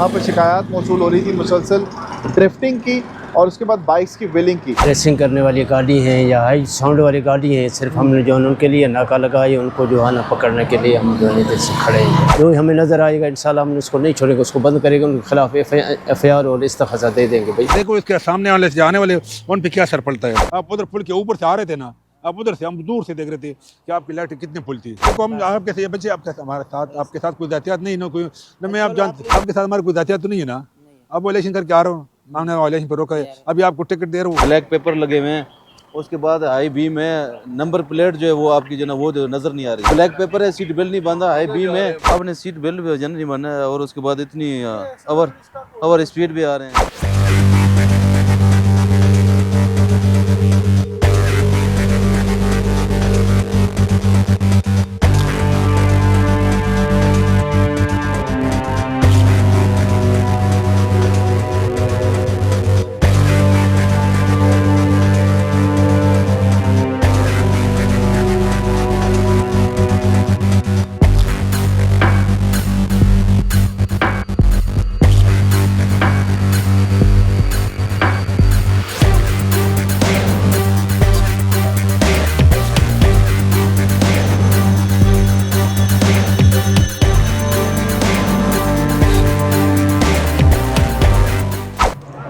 यहाँ पर शिकायत मौसूल हो रही थी मुसलसल ड्रिफ्टिंग की और उसके बाद बाइक्स की व्हीलिंग की। रेसिंग करने वाली गाड़ी हैं या हाई साउंड वाली गाड़ी हैं, सिर्फ हमने जो है उनके लिए नाका लगाई, उनको जो है ना पकड़ने के लिए हम जो है जैसे खड़े हैं। जो हमें नज़र आएगा इंशाल्लाह हम उसको नहीं छोड़ेंगे, उसको बंद करेंगे, उनके खिलाफ FIR और इस्तफ़ा दे देंगे। भाई देखो इसके सामने वाले जाने वाले उन पे क्या असर पड़ता है। आप उधर पुल के ऊपर से आ रहे थे ना, आप उधर से, हम दूर से देख रहे थे कि आपकी लाइट कितनी फुल थी। देखो हम आपके साथ, बच्चे आपके हमारे साथ, आपके साथ कोई एहतियात नहीं ना, कोई न मैं आप जानते, आपके साथ हमारी कोई एहतियात तो नहीं है ना। अब वायलेशन करके आ रहा हूँ, हमने वायलेशन पर रोका है, अभी आपको टिकट दे रहा हूँ। ब्लैक पेपर लगे हुए हैं, उसके बाद हाई बीम है, नंबर प्लेट जो है वो आपकी जो ना वो जो नजर नहीं आ रही। ब्लैक पेपर है, सीट बेल्ट नहीं बांधा, हाई बीम है, आपने सीट बेल्ट भी नहीं बांधा है, और उसके बाद इतनी ओवर स्पीड भी आ रहे हैं।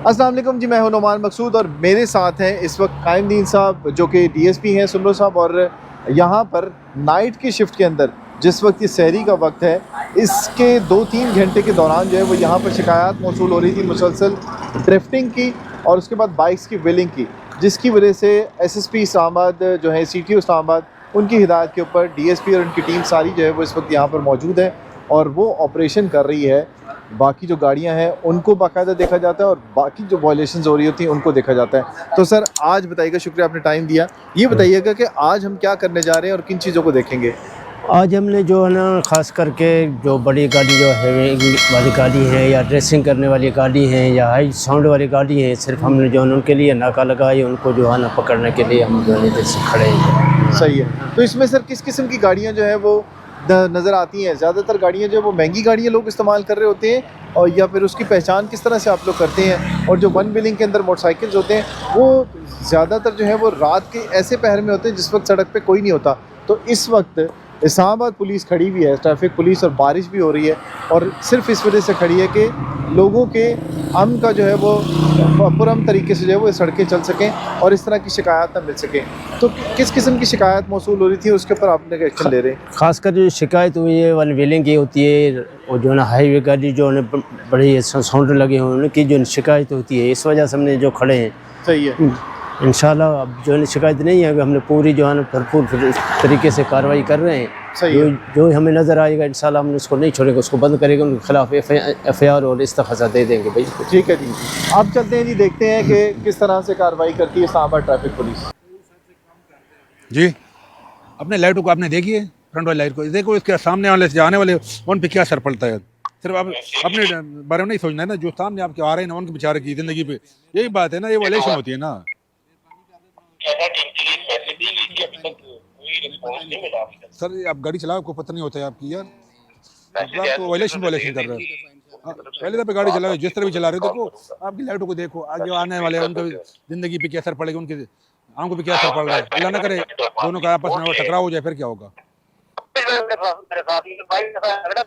अस्सलाम वालेकुम जी, मैं हूं नुमान मकसूद और मेरे साथ हैं इस वक्त कायमदीन साहब जो कि DSP हैं सुमरो साहब। और यहाँ पर नाइट की शिफ्ट के अंदर जिस वक्त ये सहरी का वक्त है, इसके 2-3 घंटे के दौरान जो है वो यहाँ पर शिकायत मौसूल हो रही थी मुसलसल ड्रिफ्टिंग की और उसके बाद बाइक्स की व्हीलिंग की, जिसकी वजह से SSP इस्लामाबाद जो है CTO इस्लामाबाद, उनकी हिदायत के ऊपर DSP और उनकी टीम सारी जो है वो इस वक्त यहाँ पर मौजूद है और वो ऑपरेशन कर रही है। बाकी जो गाड़ियां हैं उनको बाकायदा देखा जाता है और बाकी जो वायलेशंस हो रही होती हैं उनको देखा जाता है। तो सर आज बताइएगा, शुक्रिया आपने टाइम दिया, ये बताइएगा कि आज हम क्या करने जा रहे हैं और किन चीज़ों को देखेंगे। आज हमने जो है ना ख़ास करके जो बड़ी गाड़ी जो है वाली गाड़ी है या रेसिंग करने वाली गाड़ी है या हाई साउंड वाली गाड़ी है, सिर्फ हमने जो है उनके लिए नाका लगाई, उनको जो है ना पकड़ने के लिए हम जो है जैसे खड़े हैं। सही है। तो इसमें सर किस किस्म की गाड़ियाँ जो है वो नज़र आती हैं? ज़्यादातर गाड़ियाँ जो है वो महंगी गाड़ियाँ लोग इस्तेमाल कर रहे होते हैं, और या फिर उसकी पहचान किस तरह से आप लोग करते हैं? और जो वन व्हीलिंग के अंदर मोटरसाइकिल्स होते हैं वो ज़्यादातर जो है वो रात के ऐसे पहर में होते हैं जिस वक्त सड़क पे कोई नहीं होता। तो इस वक्त इस्लामाबाद पुलिस खड़ी हुई है, ट्रैफिक पुलिस, और बारिश भी हो रही है और सिर्फ इस वजह से खड़ी है कि लोगों के अमन का जो है वो पुरअमन तरीके से जो है वो सड़कें चल सकें और इस तरह की शिकायत ना मिल सकें। तो किस किस्म की शिकायत मौसूल हो रही थी उसके ऊपर आपने एक्शन ले रहे हैं? खासकर जो शिकायत हुई है वन व्हीलिंग की होती है, और जो है ना हाईवे गाड़ी जो है बड़ी साउंड लगे हुए उनकी जो शिकायत होती है, इस वजह से हमने जो खड़े हैं। सही है। इंशाल्लाह अब जो है शिकायत नहीं है, हमने पूरी जो है ना भरपूर तरीके से कार्रवाई कर रहे हैं। सही है। जो हमें नज़र आएगा इंशाल्लाह हम उसको नहीं छोड़ेंगे, उसको बंद करेंगे, उनके खिलाफ FIR और इस्तफ़ा दे देंगे। भाई ठीक है जी, आप चलते हैं जी, देखते हैं कि किस तरह से कार्रवाई करती है इस्लामाबाद ट्रैफिक पुलिस। जी, अपने लाइटों को आपने देखी है, फ्रंट वाली लाइट को देखो, इसके सामने वाले जाने वाले उन पे क्या असर पड़ता है। सिर्फ आप अपने बारे में नहीं सोचना है ना, जो सामने आपके आ रहे हैं ना उनके बेचारे की ज़िंदगी पे यही बात है ना, ये वायलेशन होती है ना। सर आप गाड़ी चलाओ, आपको पता नहीं होता है आपकी यार, आपको वायलेशन कर रहे हैं। पहले तो गाड़ी चलाओ, जिस तरह भी चला रहे हो, देखो आपकी लाइटों को देखो, आगे आने वाले हैं उनके ज़िंदगी पे क्या असर पड़ेगा, उनकी आंखों पे क्या असर पड़ रहा है। अल्लाह ना करे दोनों का आपस में टकराव हो जाए, फिर क्या होगा।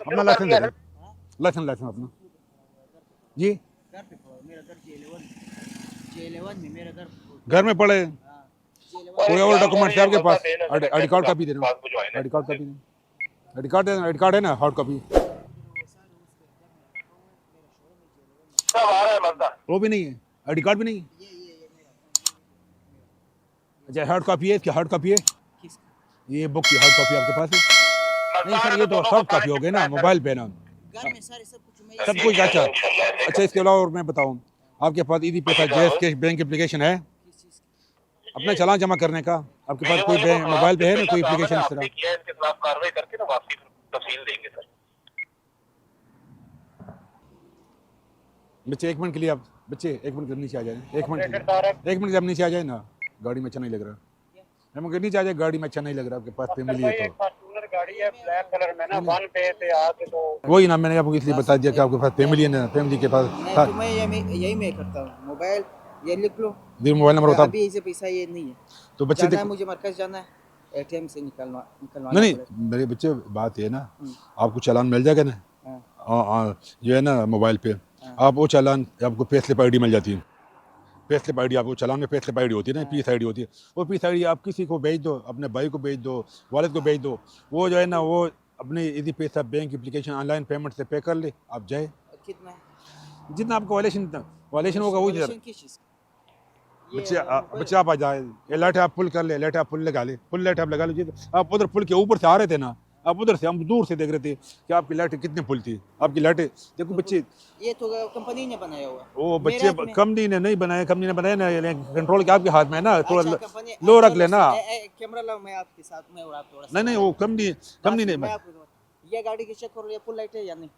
अपना लाइसेंस दे, लाइसेंस अपना जी, घर में पड़े कोई और डॉक्यूमेंट है आपके पास? आई कार्ड कॉपी देना, I card copy, I card है ना, हार्ड कॉपी वो भी नहीं है, आई कार्ड भी नहीं है। अच्छा हार्ड कॉपी है, इसकी हार्ड कॉपी है, ये बुक की हार्ड कॉपी आपके पास है? नहीं सर, ये तो सॉफ्ट कॉपी हो गई ना, मोबाइल पे ना सब कुछ। अच्छा इसके अलावा और मैं बताऊँ, आपके पास ईदी पैसा जैस कैश बैंक एप्लीकेशन है अपना चालान जमा करने का? आपके पास कोई मोबाइल पे है ना कोई एप्लीकेशन इस तरह? बच्चे एक मिनट के लिए, आप बच्चे एक मिनट नीचे आ जाए, एक मिनट जब नीचे आ जाए ना, गाड़ी में अच्छा नहीं लग रहा, हम नीचे आ जाए, गाड़ी में अच्छा नहीं लग रहा, आपके पास फैमिली है तो गाड़ी है ब्लैक कलर में ना वन पे से आके तो वही ना, मैंने आपको इसलिए बता दिया कि आपके पास फैमिली है ना, फैमिली के पास मैं तुम्हें यही मैं करता हूँ। मोबाइल ये लिख लो, फिर मोबाइल नंबर बताओ। अभी इसे पैसा ये नहीं है, तो बच्चे जाना है देखो, मुझे मरकज जाना है, एटीएम से निकलवाना नहीं पड़ेगा। मेरे बच्चे, बात ये है ना, आपको चालान मिल जाएगा ना, हाँ जो है ना मोबाइल पे, आप वो चालान आपको पे स्लिप आईडी मिल जाती है। पे स्लिप आईडी आपको चालान में पे स्लिप आईडी होती है ना, पीस आईडी होती है। वो पीस आईडी आप किसी को भेज दो, अपने भाई को भेज दो, वालिद को भेज दो, वो जो है ना वो अपनी इजी पैसा बैंक एप्लीकेशन ऑनलाइन पेमेंट से पे कर ले, आप जाए। कितना है? जितना आपको वायलेशन होगा वही Violation किस चीज़ का? ये बच्चे आप आ जाए, ये लाइट आप पुल कर ले, लाइट आप पुल लगा ले, पुल लाइट आप लगा लीजिए। आप उधर पुल के ऊपर से आ रहे थे ना, आप उधर से, हम दूर से देख रहे थे कि आपकी लाइटें कितने पुल थी, आपकी लाइटें देखो बच्चे। ये तो कंपनी ने बनाया हुआ। वो मेरे बच्चे हाथ में- कंपनी ने नहीं बनाया, कंपनी ने बनाया ना, कंट्रोल के आपके हाथ में है ना, थोड़ा अच्छा, कंपनी- लो रख लेना। कैमरा लाओ, मैं आपके साथ में और आप थोड़ा सा- नहीं नहीं, वो कंपनी ने मैं आपको- ये गाड़ी की चेक करो, ये फुल लाइट है या नहीं?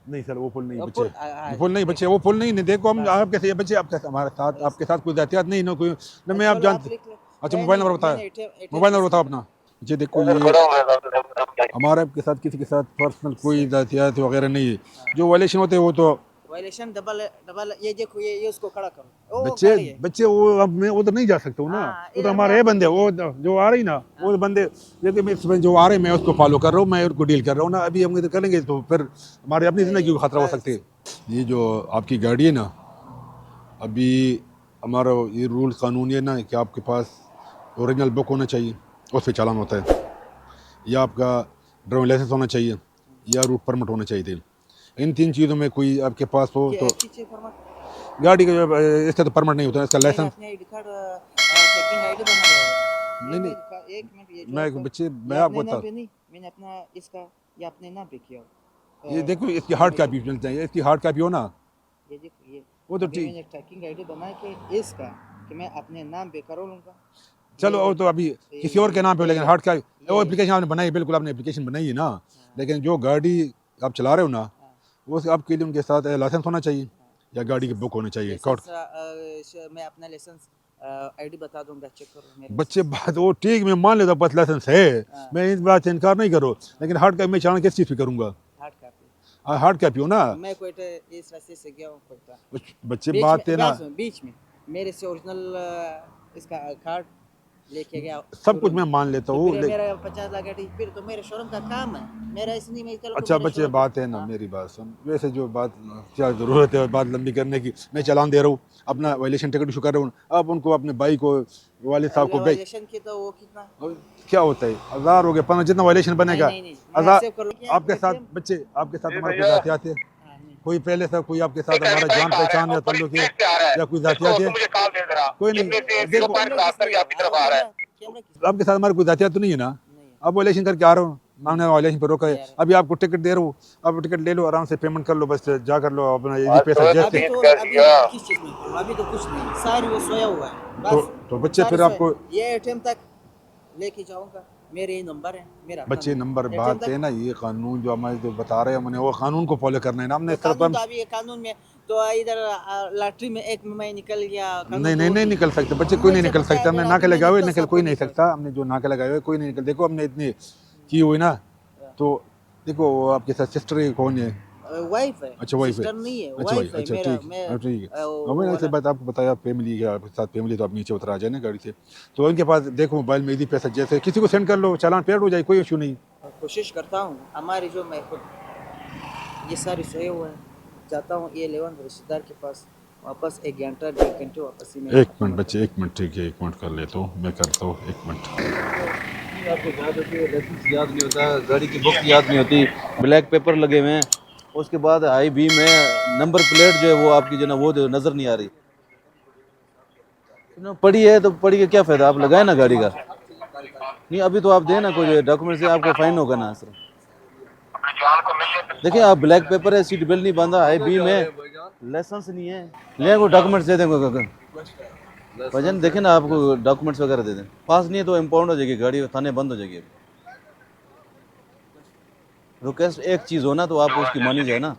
नहीं सर, वो पुल नहीं वो बच्चे, पुल- पुल नहीं बच्चे, वो पुल नहीं देखो। हम आप कैसे, ये बच्चे आपके हमारे साथ, आपके साथ कोई एहतियात नहीं ना, कोई ना, मैं आप चलो, जानते। लिख लो। अच्छा नहीं, मोबाइल नंबर नहीं, बताओ, मैंने ATM मोबाइल नंबर बताओ अपना। जी देखो, ये हमारे आपके साथ किसी के साथ पर्सनल कोई एहतियात वगैरह नहीं है। जो वायलेशन होते हैं वो तो वायलेशन डबल ये देखो, ये उसको खड़ा करो। ओ, बच्चे गाड़ी है। बच्चे वो, अब मैं उधर नहीं जा सकता हूँ ना, हाँ, वो तो इधर हमारे मैं- ये बंदे, वो जो आ रही ना, वो बंदे देखिए, मैं जो आ रहे हैं मैं उसको फॉलो कर रहा हूँ, मैं उनको डील कर रहा हूँ ना। अभी हम इधर करेंगे तो फिर हमारी अपनी ज़िंदगी को खतरा हो सकती है। ये जो आपकी गाड़ी है ना, अभी हमारा ये रूल कानून है ना कि आपके पास ओरिजिनल बुक होना चाहिए, उस पर चालान होता है, या आपका ड्राइविंग लाइसेंस होना चाहिए, या रूट परमिट होना चाहिए। इन 3 चीज़ों में कोई आपके पास हो तो पीछे फरमा- गाड़ी का इसका तो परमिट नहीं होता, इसका मैंने लाइसेंस। अपने आईडी कार्ड चेकिंग आईडी बनाया हुआ है। नहीं, नहीं। एक मिनट, ये जो मैं आपका- बच्चे, ये मैं आपको अपने नाम बता, पे नहीं, मैंने अपना इसका ये अपने नाम पे किया हुआ। ये देखो इसकी हार्ड कॉपी मिल चाहिए, इसकी हार्ड कॉपी हो ना, ये देखो, ये वो तो अभी ठीक। मैंने ट्रैकिंग आईडी बना के इसका कि मैं अपने नाम पे करो लूँगा। चलो वो तो अभी किसी और के नाम पे, लेकिन हार्ड कॉपी वो ये- एप्लीकेशन आपने बनाई, बिल्कुल आपने एप्लीकेशन बनाई है ना, लेकिन जो गाड़ी आप चला रहे हो ना, वो आपके लिए उनके साथ लाइसेंस होना चाहिए या गाड़ी की बुक होनी चाहिए। कोर्ट मैं अपना लाइसेंस आईडी बता दूंगा, चेक करो मेरे। बच्चे बात वो ठीक, मैं मान लेता बस लाइसेंस है, मैं इस बात से इनकार नहीं करो, लेकिन हार्ड कॉपी में चालान किस चीज़ पे करूँगा? हार्ड कॉपी हार्ड कॉपी हो ना। मैं कोयटा इस रास्ते से गया हूँ कोयटा। बच्चे बीच बात में- है ना, बीच में मेरे से ओरिजिनल इसका कार्ड लेके गया। सब कुछ मैं मान लेता तो हूँ, फिर मेरा 50 लाख गाड़ी, फिर तो मेरे शोरूम का काम है, मेरा इसलिए मैं कल को अच्छा मेरे बच्चे शोरूम- बात है ना, हाँ। मेरी बात सुन, वैसे जो बात क्या ज़रूरत है बात लंबी करने की, मैं चालान दे रहा हूँ, अपना वायलेशन टिकट इशू कर रहा हूँ, अब उनको अपने भाई को, वालिद साहब को भेज। वायलेशन की तो वो कितना? क्या होता है, 1000 हो गया, 15, जितना वायलेशन बनेगा नहीं, नहीं, मैं 1000। accept करूँ। आपके साथ बच्चे, आपके साथ हमारे कोई जातियात है, हाँ, नहीं। कोई पहले से कोई आपके साथ हमारा जान पहचान या ताल्लुक है, या कोई जातियात है? कोई नहीं, देखो कैमरा किस- आपके साथ हमारी कोई जातियात तो नहीं है ना। नहीं है। अब वायलेशन करके आ रहा हूँ, मैंने वायलेशन पर रोका है, अभी आपको टिकट दे रहा हूँ, अब टिकट ले लो, आराम से पेमेंट कर लो, बस जा कर लो अपना ये पैसा अभी जैसे। तो अभी किस चीज में करूं? अभी तो कुछ नहीं, सारी वो सोया हुआ है बस। तो बच्चे सारे फिर सोए- आपको ये एटीएम तक लेके जाऊंगा, मेरे ही नंबर है, मेरा अपना बच्चे नंबर ATM बात तक- है ना, ये कानून जो हमारे जो बता रहे हैं हमने, वो कानून को फॉलो करना है ना हमने। इस तरह कानून तो तो अभी ये कानून में तो इधर लॉटरी में एक में मैं निकल गया। कानून नहीं तो नहीं वो- नहीं निकल सकते बच्चे, कोई नहीं मुझे निकल पता है, सकता, हमने अगर नाके आपने लगाए हुए नहीं निकल तो कोई सब नहीं निकल सकता, हमने जो नाके लगाए हुए कोई नहीं निकल। देखो हमने इतनी की हुई ना, तो देखो वो आपके साथ सिस्टर कौन है? वाइफ है। अच्छा वाइफ है, सिस्टर नहीं है, अच्छा वाइफ है अच्छा मेरा। ठीक मैं है, ठीक है। वो मैंने ऐसे वाला- बात आपको बताया, फैमिली है आपके साथ, फैमिली तो आप नीचे उतर आ जाए ना गाड़ी से, तो उनके पास देखो मोबाइल में इजी पैसा, जैसे किसी को सेंड कर लो, चालान पेड हो जाए, कोई इशू नहीं। कोशिश करता हूँ हमारी जो मैं खुद ये सारी सोए हुआ है, जाता हूँ ये लेवन रिश्तेदार के पास, वापस 1 घंटा 1.5 घंटे वापस ही में। एक मिनट बच्चे, एक मिनट, ठीक है, एक मिनट कर लेता हूँ, मैं करता हूँ, एक मिनट। आपको याद होती है, लाइसेंस याद नहीं होता, गाड़ी की बुक याद नहीं होती, ब्लैक पेपर लगे हुए हैं, उसके बाद हाई बीम में नंबर प्लेट जो है वो आपकी जो ना वो जो नज़र नहीं आ रही। ना पड़ी है तो पड़ी का क्या फ़ायदा, आप लगाए ना गाड़ी का। नहीं अभी तो आप दें ना, कोई डॉक्यूमेंट से आपको फाइन होगा ना सर। देखिए आप ब्लैक पेपर है, सीट बेल्ट नहीं बांधा, हाई बीम है, लाइसेंस नहीं है, ले कोई डॉक्यूमेंट्स दे देंगे भजन, देखें ना आपको डॉक्यूमेंट्स वगैरह दे दें, पास नहीं है तो इम्पाउंड हो जाएगी गाड़ी, थाने बंद हो जाएगी। रिक्वेस्ट एक चीज़ हो ना तो आप उसकी मानी जाए ना,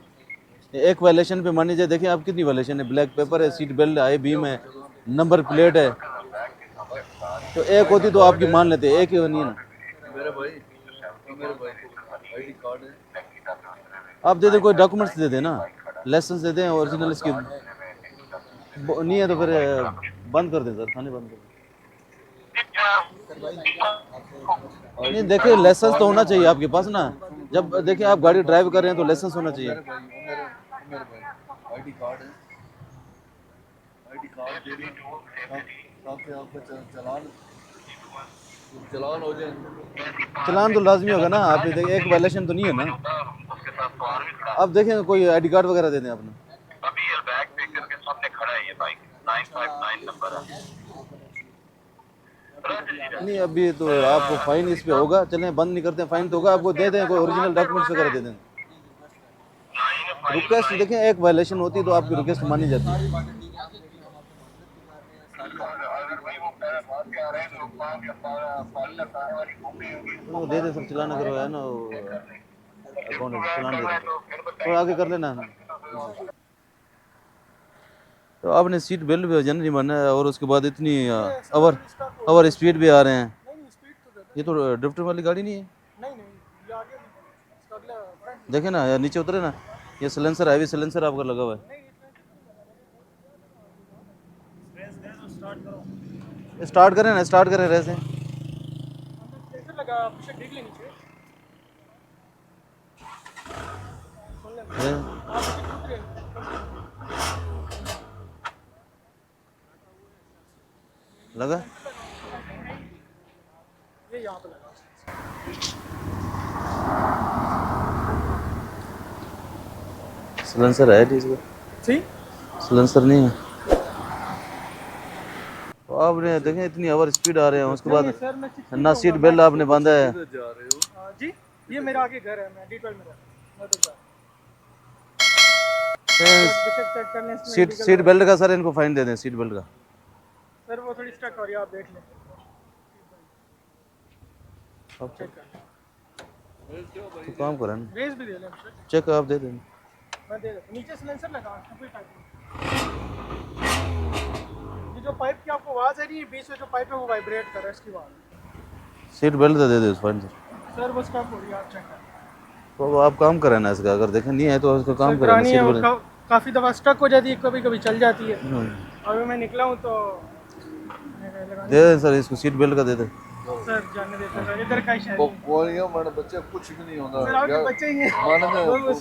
एक वायलेशन पे मानी जाए। देखिए आप कितनी वायलेशन है, ब्लैक पेपर है, सीट बेल्ट हाई बीम है, नंबर प्लेट है, तो एक होती तो आपकी मान लेते, एक ही नहीं है ना। आप दे दें, कोई डॉक्यूमेंट्स दे दें ना, लाइसेंस दे दें ओरिजिनल इसकी। नहीं है तो फिर बंद कर दें सर, थाने बंद कर दें। नहीं देखिए, लाइसेंस तो होना चाहिए आपके पास ना। जब देखिए आप गाड़ी ड्राइव कर रहे हैं तो लाइसेंस होना चाहिए। चलान तो लाजमी होगा ना। आप ये देखिए, एक वायलेशन तो नहीं है ना। आप देखें कोई आईडी कार्ड वगैरह दे दें अपना। अभी ये बैग बेकर के सामने खड़ा है ये बाइक 959 नंबर है। नहीं अभी तो आपको फाइन इस पे होगा। चलें बंद नहीं करते, फाइन तो होगा। आपको दे दें, कोई ओरिजिनल डॉक्यूमेंट्स वगैरह दे दें। रिक्वेस्ट देखें, एक वायलेशन होती है तो आपकी रिक्वेस्ट मानी जाती है। वो दे दे सब, चलाना करवाया ना अकाउंट चलान दे दे और आगे कर लेना। तो आपने सीट बेल्ट भी वजन नहीं माना है और उसके बाद इतनी ओवर स्पीड भी आ रहे हैं। ये तो ड्रिफ्टर वाली गाड़ी नहीं है। देखे ना यार, नीचे उतरे ना, ये सिलेंसर हैवी सिलेंसर आपका लगा हुआ है। स्टार्ट करें ना, स्टार्ट करें रहे से। लगा ये यहाँ पे लगा। सिलेंसर है इसका? सिलेंसर नहीं है। तो आपने देखें इतनी ओवर स्पीड आ रहे हैं, उसके बाद ना सीट बेल्ट आपने बांधा है। जी ये मेरा आगे घर है, मैं D12 में रहता हूं। सीट बेल्ट का सर इनको फाइन दे दें, सीट बेल्ट का। सर वो थोड़ी स्टक हो रही है, आप देख लें। तो काम करें ना, रेस भी दे लें सर। चेक आप दे दें। मैं दे देता हूं। नीचे सिलेंसर लगा, कोई पाइप नहीं। ये जो पाइप की आपको आवाज आ रही है, बीच में जो पाइप है वो वाइब्रेट कर रहा है, इसकी आवाज। सीट बेल्ट तो दे दे उस फाइन सर वो स्टक हो रही है, आप चेक करें। तो आप काम करें ना इसका, अगर देखें नहीं है तो उसका काम करें ना। सीट बेल्ट काफ़ी दफ़ा स्टक हो जाती है, कभी कभी चल जाती है। अभी मैं निकला हूँ तो दे दें सर, इसको सीट बेल्ट का दे दें। सर जाने देते सर, इधर का ही शहर है। गोलियां मारने बच्चे कुछ भी नहीं होता। सर आपके बच्चे ही हैं।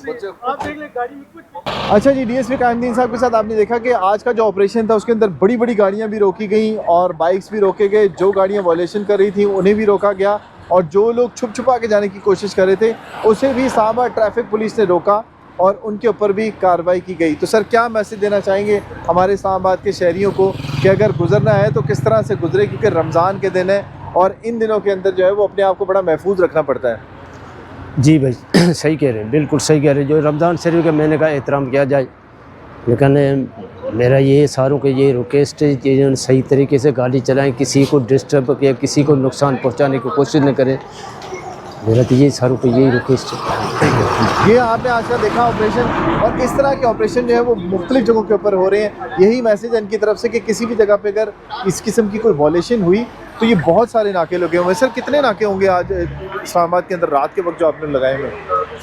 बच्चे आप देख ले गाड़ी में कुछ। अच्छा जी, डीएसपी कायमदीन साहब के साथ आपने देखा कि आज का जो ऑपरेशन था उसके अंदर बड़ी बड़ी गाड़ियां भी रोकी गई और बाइक्स भी रोके गए। जो गाड़ियां वॉयलेशन कर रही थी उन्हें भी रोका गया और जो लोग छुप छुपा के जाने की कोशिश कर रहे थे उसे भी इस्लामाबाद ट्रैफिक पुलिस ने रोका और उनके ऊपर भी कार्रवाई की गई। तो सर क्या मैसेज देना चाहेंगे हमारे इस्लामाबाद के शहरियों को कि अगर गुजरना है तो किस तरह से गुजरे, क्योंकि रमज़ान के दिन है और इन दिनों के अंदर जो है वो अपने आप को बड़ा महफूज रखना पड़ता है। जी भाई सही कह रहे हैं, बिल्कुल सही कह रहे हैं। जो रमज़ान शरीफ का महीने का एहतराम किया जाए, लेकिन मेरा ये सारों के ये रिक्वेस्ट है कि सही तरीके से गाड़ी चलाएं, किसी को डिस्टर्ब या किसी को नुकसान पहुंचाने की कोशिश न करें। मेरा तो ये सारों को यही रिक्वेस्ट है। ये आपने आज का देखा ऑपरेशन और इस तरह के ऑपरेशन जो है वो मुख्तलिफ जगहों के ऊपर हो रहे हैं। यही मैसेज है इनकी तरफ से कि किसी भी जगह पे अगर इस किस्म की कोई वॉयलेशन हुई तो ये बहुत सारे नाके लगे हुए हैं। सर कितने नाके होंगे आज इस्लामाबाद के अंदर रात के वक्त जो आपने लगाए हुए?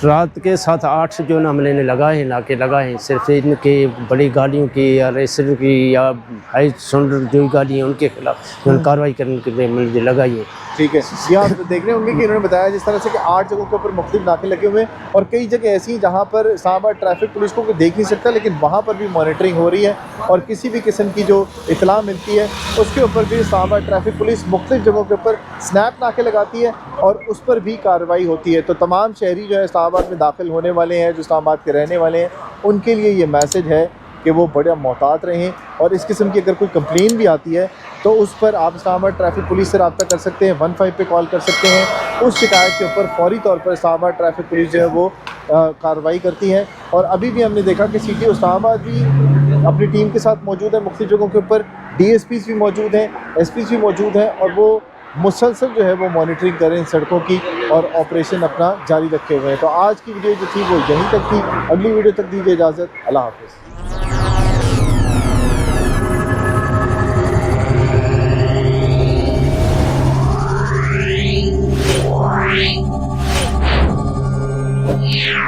रात के 7-8 जो ना हमने लगाए हैं, नाके लगाए हैं, सिर्फ इनके बड़ी गाड़ियों की या रेसर की या हाई साउंड जो गाड़ी हैं उनके खिलाफ कार्रवाई करने के लिए मुझे लगाई है। ठीक है, ये आप देख रहे होंगे कि इन्होंने बताया जिस तरह से कि 8 जगहों के ऊपर मुख्तलिफ नाके लगे हुए हैं और कई जगह ऐसी हैं जहाँ पर इस्लामाबाद ट्रैफिक पुलिस को कोई देख नहीं सकता, लेकिन वहाँ पर भी मॉनिटरिंग हो रही है और किसी भी किस्म की जो इतला मिलती है उसके ऊपर भी इस्लामाबाद ट्रैफिक पुलिस मुख्तलिफ जगहों के ऊपर स्नैप नाके लगाती है और उस पर भी कार्रवाई होती है। तो तमाम शहरी जो है इस्लामाबाद में दाखिल होने वाले हैं, जो इस्लामाबाद के रहने वाले हैं, उनके लिए ये मैसेज है कि वो बड़ा मोहतात रहें और इस किस्म की अगर कोई कंप्लेन भी आती है तो उस पर आप इस्लामाबाद ट्रैफिक पुलिस से रब्ता कर सकते हैं, 15 पे कॉल कर सकते हैं। उस शिकायत के ऊपर फौरी तौर पर इस्लामाबाद ट्रैफिक पुलिस जो है वो कार्रवाई करती है। और अभी भी हमने देखा कि सिटी इस्लामाबाद भी अपनी टीम के साथ मौजूद है, मुख्तलिफ जगहों के ऊपर DSPs भी मौजूद हैं, SPs भी मौजूद हैं और वो मुसलसल जो है वो मॉनिटरिंग करें सड़कों की और ऑपरेशन अपना जारी रखे हुए हैं। तो आज की वीडियो जो थी वो यहीं तक थी। अगली वीडियो तक दीजिए इजाज़त। अल्लाह हाफ़िज़। है।